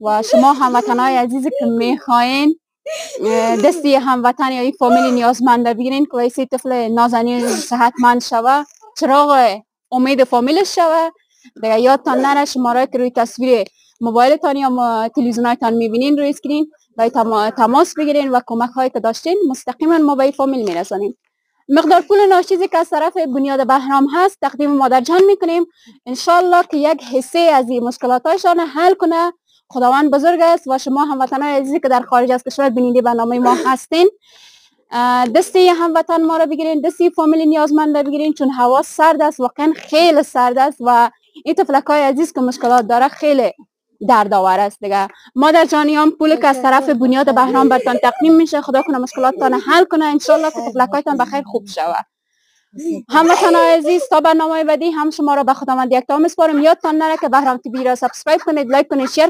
و شما هموطنای عزیزی که میخواین دستی هموطن یا یک فامیل نیازمند بگیرین که ویسی طفل نازنین صحتمند شوه، چراغ امید فامیلش شوه. دیگه یادتان نره شماره که روی تصویر موبایلتان یا تلویزیونایتان میبینین روی اسکرین تماس بگیرین و کمک هایی که داشتین مستقیما ما به فامیل میرسانیم. مقدار پول ناچیزی که از طرف بنیاد بهرام هست تقدیم مادر جان میکنیم، انشالله که یک حصه از این مشکلاتشان حل کنه. خداوند بزرگ است و شما هموطنان عزیزی که در خارج از کشور بیننده برنامه ما هستین دستی هموطن ما را بگیرین، دستی فامیل نیازمند را بگیرین، چون هوا سرد است، واقعا خیلی سرد است و این طفلکای عزیز که مشکلات داره خیلی دردآور است. دیگه مادر جانیان پول که از طرف بنیاد بهرام برتان تقدیم میشه، خدا کنه مشکلاتتان حل کنه، انشالله که طفلکایتان بخیر خوب شوه. هموطنان عزیز تا برنامه بعدی هم شما را به خداوند یکتا میسپارم. یادتان نره که بهرام تیوی را سابسکرایب کنید، لایک کنید، شیر